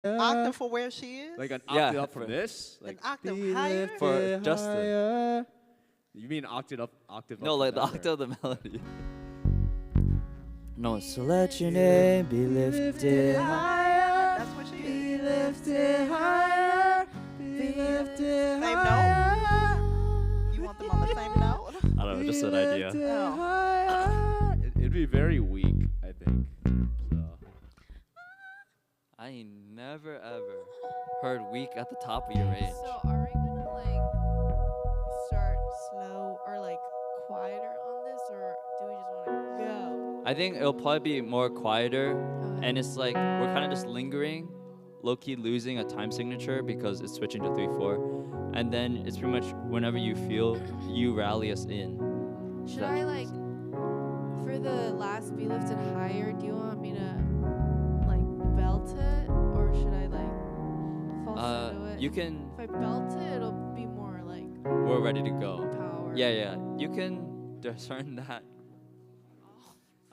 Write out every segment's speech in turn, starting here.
octave for where she is? Like an Yeah, octave up from for- this? An Like octave higher? For Justin. you mean octave up No, from like the that, or- octave of the melody. No, so let your name be lifted higher. That's what she is. Be lifted higher. Be lifted Same higher. You want them on the same note? I don't know, just an idea. Oh. It'd be very weak, I think. So I ain't never ever heard weak at the top of your range. So are we gonna like start slow or like quieter on this, or do we just want to go? I think it'll probably be more quieter, Okay. and it's like we're kind of just lingering, low-key losing a time signature because it's switching to 3/4, and then it's pretty much whenever you feel you rally us in. Should I like for the last be lifted higher? Do you want me to like belt it, or should I like falsetto it? You can. If I belt it, it'll be more like We're ready to go. power. Yeah. You can discern that.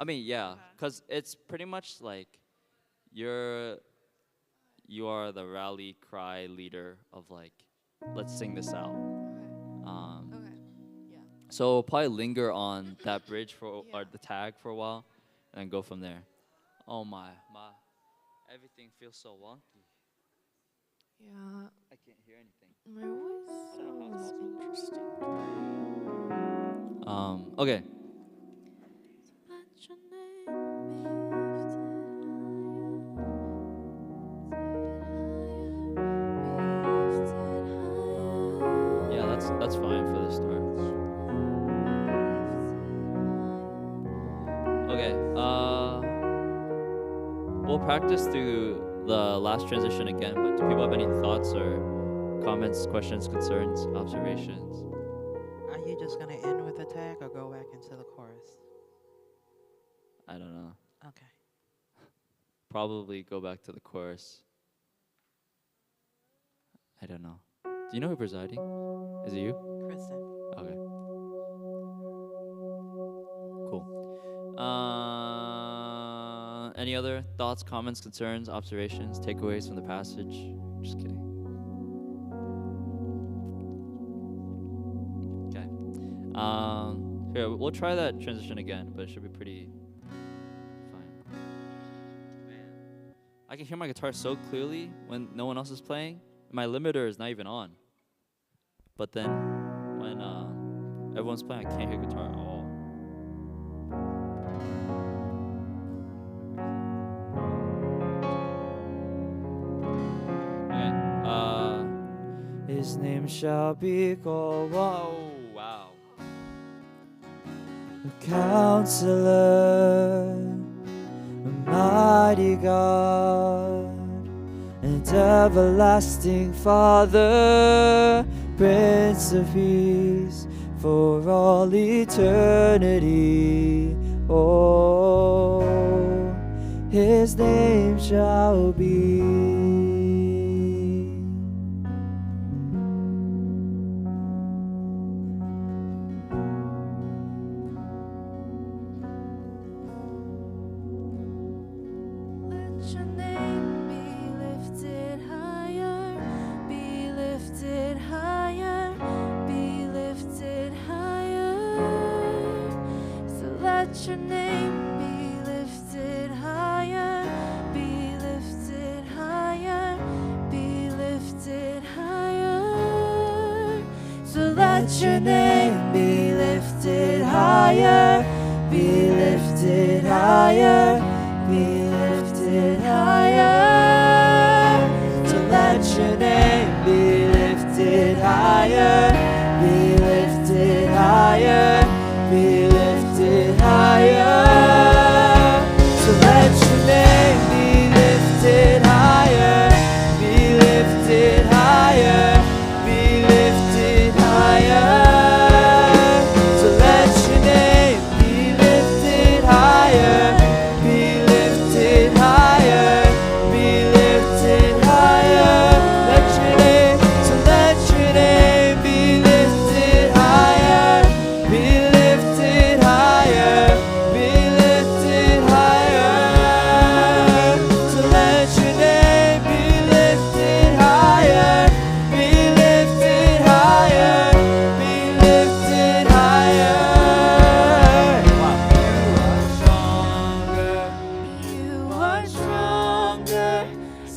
I mean, yeah, Okay. cause it's pretty much like you are the rally cry leader of like, let's sing this out. Okay. Okay. Yeah. So we'll probably linger on that bridge for Yeah. or the tag for a while, and then go from there. Oh my, everything feels so wonky. Yeah. I can't hear anything. My voice I don't know how it's sounds possible. interesting. Okay. Let your name be lifted higher. Yeah, that's fine for the start. Okay. We'll practice through the last transition again, but do people have any thoughts or comments, questions, concerns, observations? Are you just going to end with a tag or go back into the chorus? I don't know. Okay. Probably go back to the chorus. I don't know. Do you know who's presiding? Is it you? Kristen. Okay. Cool. Any other thoughts, comments, concerns, observations, takeaways from the passage? Just kidding. Okay. Here, we'll try that transition again, but it should be pretty fine. Man, I can hear my guitar so clearly when no one else is playing. My limiter is not even on. But then when everyone's playing, I can't hear guitar at all. Okay. His name shall be called. Whoa, wow. A Counselor, a mighty God, and everlasting Father, Prince of Peace, for all eternity. Oh, his name shall be. Let your name be lifted higher, be lifted higher, be lifted higher. So let your name be lifted higher, be lifted higher, be lifted higher. So let your name be lifted higher, be lifted higher, be lifted higher. So let your name be lifted higher, be lifted higher, be lifted higher. So let your name be lifted higher, be lifted higher, be lifted higher. So let your name be lifted higher, be lifted higher, be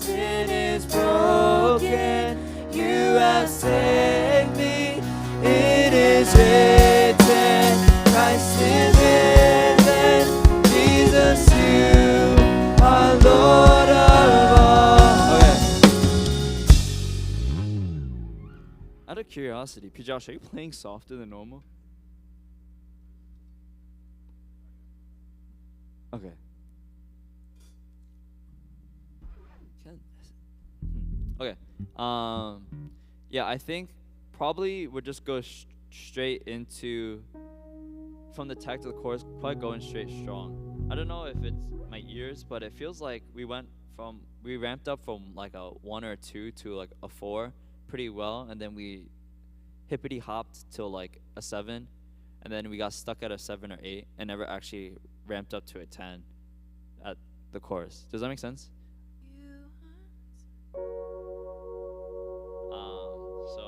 sin is broken. You have saved me. It is written, Christ is risen. Jesus, you are Lord of all. Okay. Out of curiosity, P. Josh, are you playing softer than normal? Okay. Okay. Yeah, I think probably we'll just go straight into from the tech to the chorus, probably going straight strong. I don't know if it's my ears, but it feels like we ramped up from like a 1 or 2 to like a 4 pretty well, and then we hippity hopped till like a 7, and then we got stuck at a 7 or 8 and never actually ramped up to a 10 at the chorus. Does that make sense? So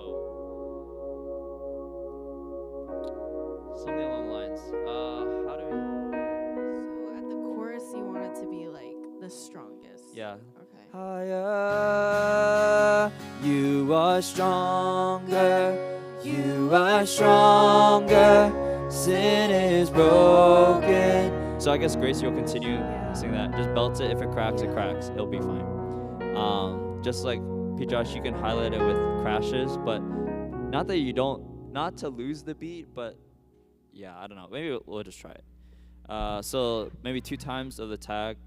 something along the lines. How do we? So at the chorus, you want it to be like the strongest. Yeah. Okay. Higher, you are stronger. You are stronger. Sin is broken. So I guess Grace, you'll continue sing that. Just belt it. If it cracks, it cracks. It'll be fine. Just like P. Josh, you can highlight it with crashes, but not that you don't, not to lose the beat, but yeah, I don't know. Maybe we'll just try it. So maybe 2 times of the tag,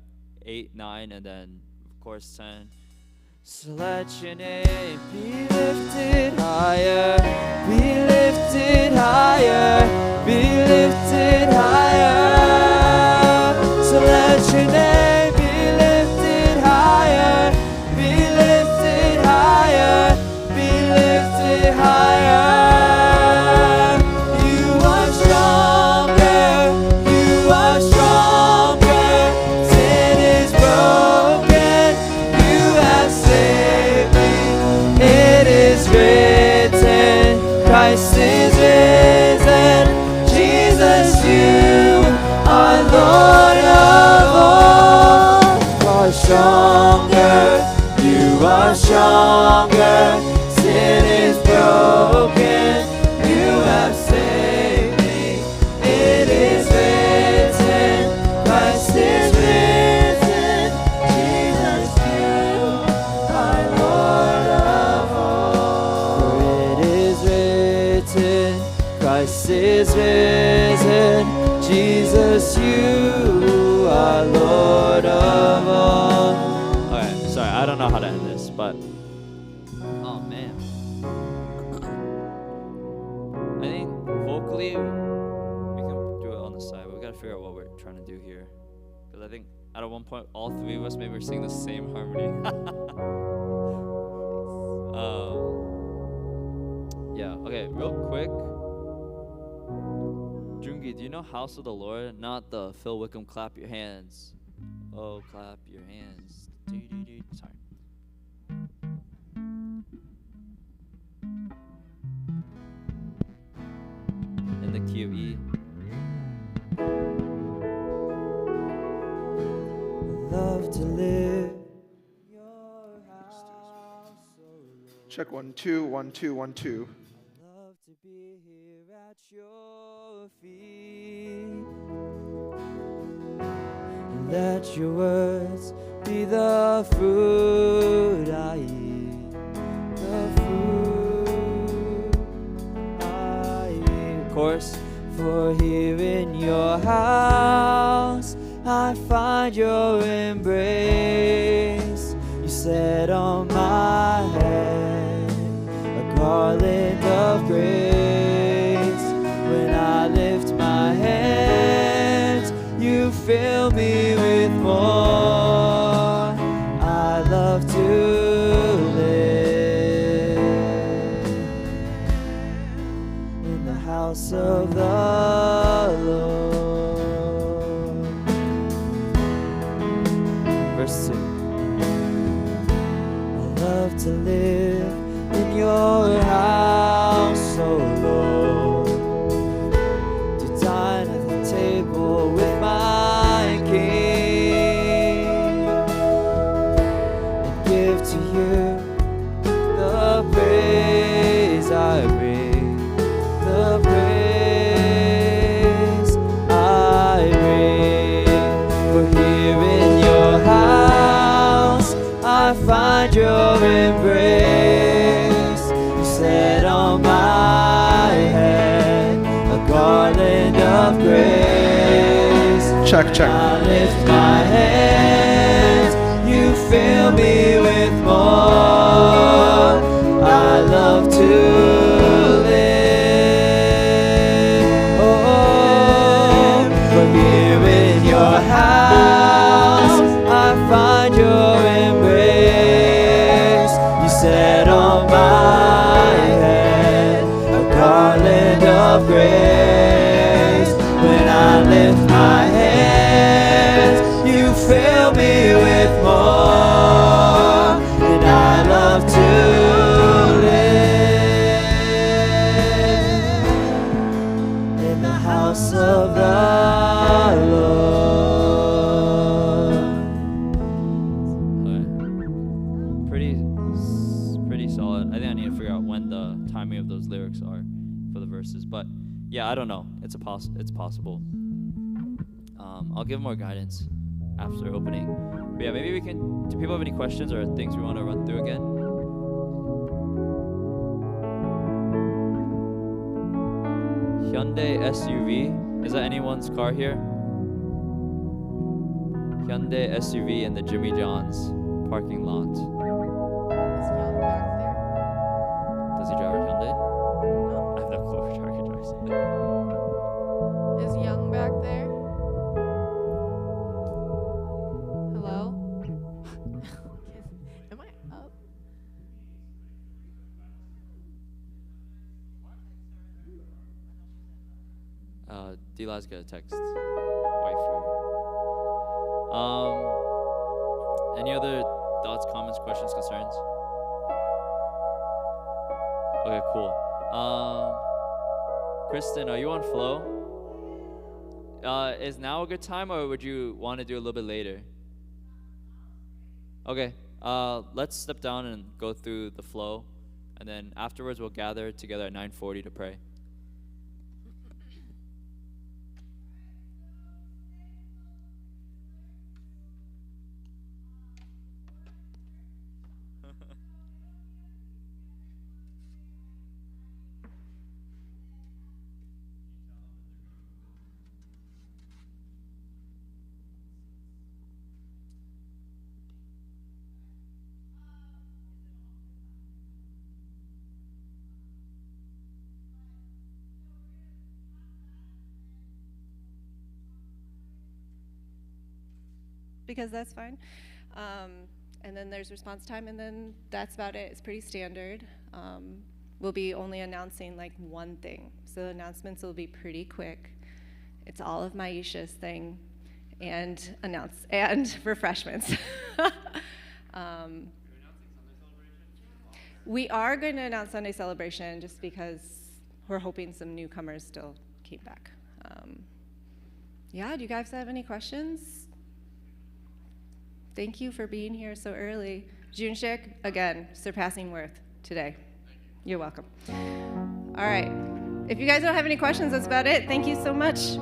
8, 9, and then of course 10. So let your name be lifted higher, be lifted higher, be lifted higher. So let your name be lifted higher, be lifted higher, be lifted higher. You are stronger, you are stronger. Sin is broken, you have saved me. It is written, Christ is risen. Jesus, you are Lord of all. You are stronger, you are stronger. Sin is broken, you have saved me. It is written, Christ is risen. Jesus, you are Lord of all. For it is written, Christ is risen. Jesus, you are Lord of all. Okay, sorry, I don't know how to end this, but oh man. I think vocally we can do it on the side, but we gotta figure out what we're trying to do here. Because I think at one point all 3 of us maybe were singing the same harmony. Yeah, okay, real quick. Jungi, do you know House of the Lord? Not the Phil Wickham clap your hands. Oh, clap your hands. Sorry. In the key of E. Love to live your house. Check 1 2 1 2 1 2. Love to be here at your feet. Let your words be the fruit I eat. The fruit I eat. Of course, for here in your house I find your embrace. You set on my head a garland of grace. When I lift my hands, you fill me with more. I love to live in the house of the Lord. Verse 2. I love to live in your house, oh Lord, to dine at the table with my King and give to you, the praise I bring, the praise I bring. For here in your house I find your embrace. You set on my head a garland of grace. Check, check. I lift my hands, you fill me with more. I love to live. Oh, for here in your house I find your embrace. You set on my head a garland of grace. When I lift my hands, you fill me with more, and I love to live in the house of the Lord. Pretty solid. I think I need to figure out when the timing of those lyrics are for the verses, but yeah, I don't know. It's possible. I'll give more guidance after opening. But yeah, maybe we can. Do people have any questions or things we want to run through again? Hyundai SUV. Is that anyone's car here? Hyundai SUV in the Jimmy John's parking lot. Is Young back there? Does he drive a Hyundai? No. I have no clue which car he drives. Is Young back there? Hello? Am I up? Dila's got a text. Waifu. Any other thoughts, comments, questions, concerns? Okay, cool. Kristen, are you on flow? Is now a good time, or would you want to do a little bit later? Okay. Let's step down and go through the flow, and then afterwards we'll gather together at 9:40 to pray. Because that's fine. And then there's response time, and then that's about it. It's pretty standard. We'll be only announcing like one thing. So the announcements will be pretty quick. It's all of Maisha's thing and refreshments. We are going to announce Sunday celebration just because we're hoping some newcomers still came back. Yeah, do you guys have any questions? Thank you for being here so early. Junshik, again, surpassing worth today. You're welcome. All right. If you guys don't have any questions, that's about it. Thank you so much.